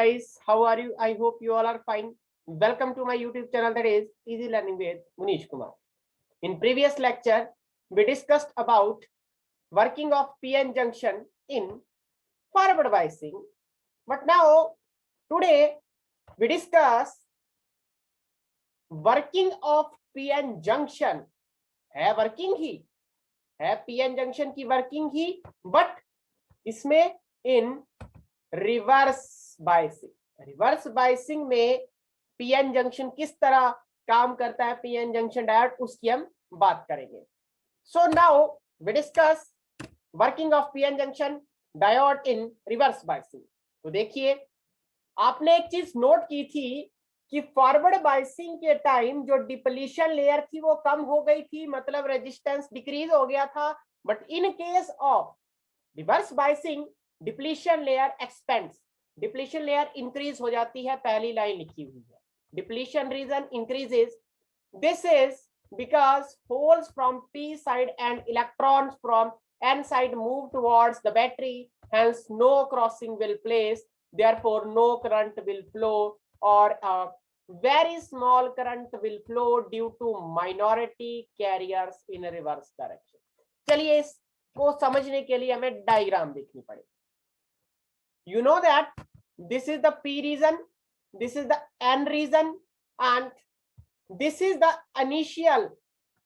guys, how are you? I hope you all are fine. Welcome to my YouTube channel, that is Easy Learning with Munish Kumar. In previous lecture, we discussed about working of PN junction in forward biasing. But now, today, we discuss working of PN junction. है working ही, है PN junction की working he, but इसमें इन reverse biasing. Reverse biasing में PN junction किस तरह काम करता है, पीएन जंक्शन डायोड, उसकी हम बात करेंगे. So now we discuss working of PN junction diode in reverse biasing. तो देखिए, आपने एक चीज नोट की थी कि फॉरवर्ड बायसिंग के टाइम जो डिप्लीशन लेयर थी वो कम हो गई थी, मतलब रेजिस्टेंस डिक्रीज हो गया था. But in case of reverse biasing depletion layer expends, depletion layer increase हो जाती है. पहली लाइन लिखी हुई है, depletion region increases. This is because holes from p side and electrons from n side move towards the battery, hence no crossing will place, therefore no current will flow, or a very small current will flow due to minority carriers in reverse direction. चलिए, इसको समझने के लिए हमें diagram देखनी पड़ेगी. You know that this is the p region, this is the n region, and this is the initial.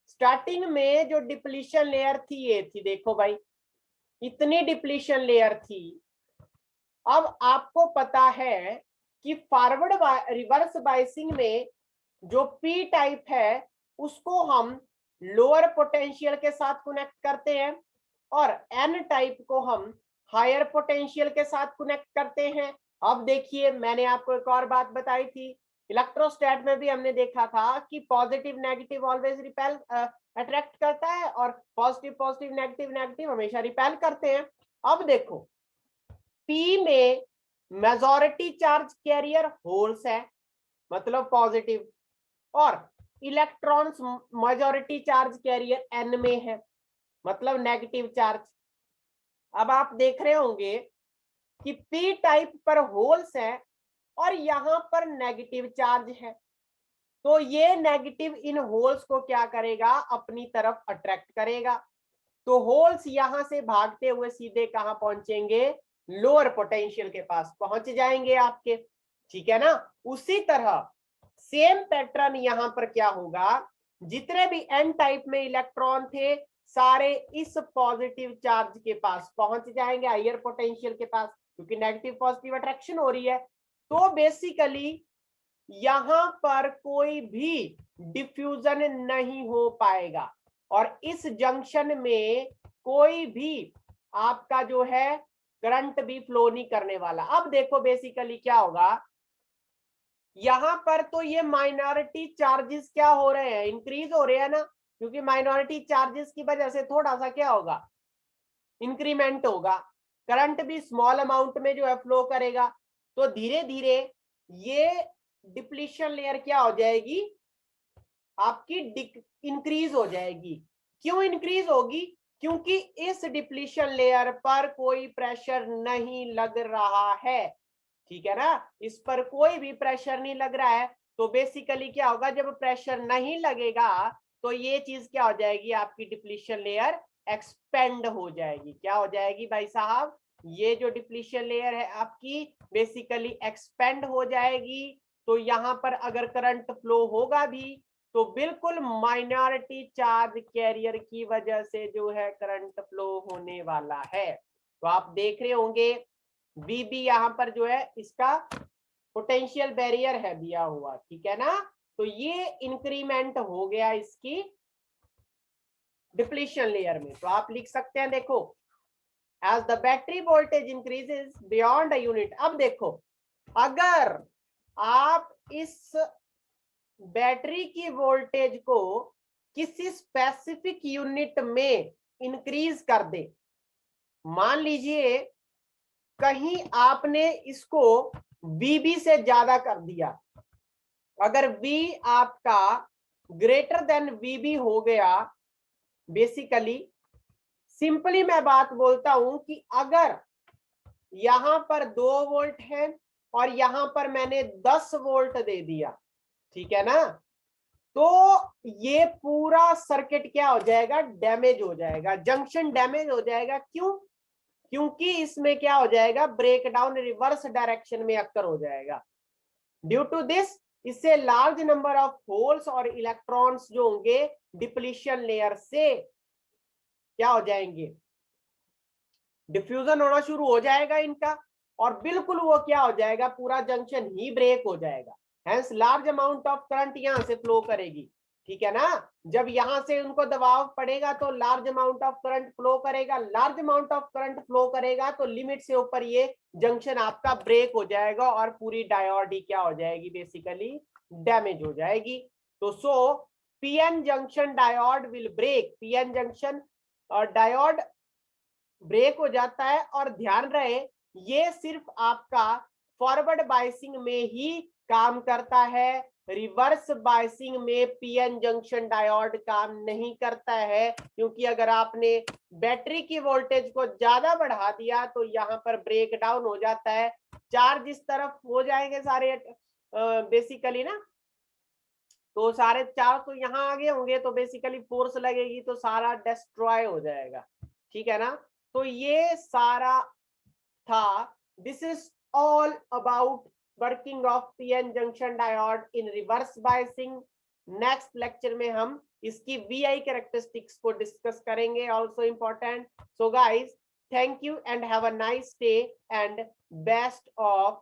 Starting में जो डिप्लीशन लेयर थी ये थी, देखो भाई, इतनी डिप्लीशन लेयर थी. अब आपको पता है कि फॉरवर्ड रिवर्स बायसिंग में जो पी टाइप है उसको हम लोअर पोटेंशियल के साथ कनेक्ट करते हैं और एन टाइप को हम हायर पोटेंशियल के साथ कनेक्ट करते हैं. अब देखिए, मैंने आपको एक और बात बताई थी, इलेक्ट्रोस्टैट में भी हमने देखा था कि positive negative always repel attract करता है और पॉजिटिव पॉजिटिव नेगेटिव नेगेटिव हमेशा रिपेल करते हैं. अब देखो, पी में मेजॉरिटी चार्ज कैरियर होल्स है, मतलब पॉजिटिव, और electrons majority charge carrier N में है, मतलब नेगेटिव चार्ज. अब आप देख रहे होंगे कि पी टाइप पर होल्स है और यहां पर नेगेटिव चार्ज है, तो ये नेगेटिव इन होल्स को क्या करेगा, अपनी तरफ अट्रैक्ट करेगा. तो होल्स यहां से भागते हुए सीधे कहां पहुंचेंगे, लोअर पोटेंशियल के पास पहुंच जाएंगे आपके. ठीक है ना. उसी तरह सेम पैटर्न यहां पर क्या होगा, जितने भी एन टाइप में इलेक्ट्रॉन थे सारे इस पॉजिटिव चार्ज के पास पहुंच जाएंगे, हायर पोटेंशियल के पास, क्योंकि नेगेटिव पॉजिटिव अट्रैक्शन हो रही है. तो बेसिकली यहां पर कोई भी डिफ्यूजन नहीं हो पाएगा और इस जंक्शन में कोई भी आपका जो है करंट भी फ्लो नहीं करने वाला. अब देखो बेसिकली क्या होगा, यहां पर तो ये माइनॉरिटी चार्जेस क्या हो रहे हैं, इंक्रीज हो रहे हैं ना, क्योंकि माइनॉरिटी चार्जेस की वजह से थोड़ा सा क्या होगा, इंक्रीमेंट होगा. करंट भी स्मॉल अमाउंट में जो है फ्लो करेगा. तो धीरे धीरे ये डिप्लीशन लेयर क्या हो जाएगी, आपकी इंक्रीज हो जाएगी. क्यों इंक्रीज होगी, क्योंकि इस डिप्लीशन लेयर पर कोई प्रेशर नहीं लग रहा है. ठीक है ना, इस पर कोई भी प्रेशर नहीं लग रहा है. तो बेसिकली क्या होगा, जब प्रेशर नहीं लगेगा तो ये चीज क्या हो जाएगी, आपकी डिप्लीशन लेयर एक्सपेंड हो जाएगी. क्या हो जाएगी भाई साहब, ये जो डिप्लीशन लेयर है आपकी बेसिकली एक्सपेंड हो जाएगी. तो यहां पर अगर करंट फ्लो होगा भी तो बिल्कुल माइनॉरिटी चार्ज कैरियर की वजह से जो है करंट फ्लो होने वाला है. तो आप देख रहे होंगे VB यहां पर जो है इसका पोटेंशियल बैरियर है दिया हुआ. ठीक है ना. तो ये इंक्रीमेंट हो गया इसकी डिप्लीशन लेयर में. तो आप लिख सकते हैं, देखो, as the battery voltage increases beyond a unit. अब देखो, अगर आप इस बैटरी की वोल्टेज को किसी स्पेसिफिक यूनिट में इंक्रीज कर दे, मान लीजिए कहीं आपने इसको VB से ज्यादा कर दिया, अगर V आपका ग्रेटर देन VB हो गया, बेसिकली सिंपली मैं बात बोलता हूं कि अगर यहां पर 2 वोल्ट है और यहां पर मैंने 10 वोल्ट दे दिया, ठीक है ना, तो ये पूरा सर्किट क्या हो जाएगा, डैमेज हो जाएगा, जंक्शन डैमेज हो जाएगा। क्यों? क्योंकि इसमें क्या हो जाएगा, ब्रेकडाउन रिवर्स डायरेक्शन में अक्कर हो जाएगा। ड्यू टू दिस, इससे लार्ज नंबर ऑफ होल्स और इलेक्ट्रॉन्स जो होंगे डिप्लीशन लेयर से क्या हो जाएंगे, डिफ्यूजन होना शुरू हो जाएगा इनका, और बिल्कुल वो क्या हो जाएगा, पूरा जंक्शन ही ब्रेक हो जाएगा। Hence large amount of current यहां से फ्लो करेगी, ठीक है ना। जब यहां से उनको दबाव पड़ेगा तो large amount of current flow करेगा, large amount of current flow करेगा तो लिमिट से ऊपर ये जंक्शन आपका ब्रेक हो जाएगा और पूरी डायोड ही क्या हो जाएगी, बेसिकली डैमेज हो जाएगी। तो so PN junction diode will break, PN junction और डायोड ब्रेक हो जाता है। और ध्यान रहे ये सिर्फ आपका फॉरवर्ड बायसिंग में ही काम करता है, रिवर्स बायसिंग में पीएन जंक्शन डायोड काम नहीं करता है, क्योंकि अगर आपने बैटरी की वोल्टेज को ज्यादा बढ़ा दिया तो यहाँ पर ब्रेक डाउन हो जाता है, चार्ज इस तरफ हो जाएंगे सारे बेसिकली ना, तो सारे चार्ज तो यहाँ आगे होंगे तो बेसिकली फोर्स लगेगी तो सारा डिस्ट्रॉय हो जाएगा, ठीक है ना। तो ये सारा था, this is all about working of PN junction diode in reverse biasing. Next lecture में हम इसकी वीआई कैरेक्टरिस्टिक्स को डिस्कस करेंगे, also important. So guys, thank you and have a nice day and best of